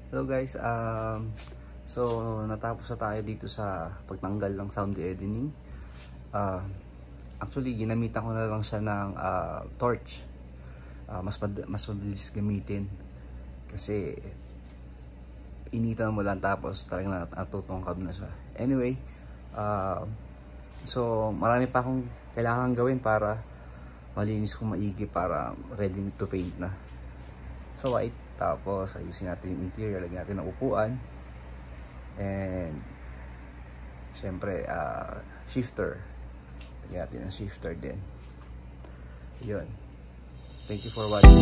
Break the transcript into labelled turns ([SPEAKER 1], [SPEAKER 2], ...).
[SPEAKER 1] Hello guys, so natapos na tayo dito sa pagtanggal ng sound deadening. Actually ginamitan ko na lang siya ng torch. Mas mabilis gamitin kasi initan mo lang tapos talagang natutungkab na siya. Anyway, so marami pa akong kailangan gawin para malinis ko maigi, para ready to paint na. So white, tapos ayusin natin yung interior, lagyan natin ng upuan, and syempre shifter, lagyan natin ng shifter din. Yun, thank you for watching.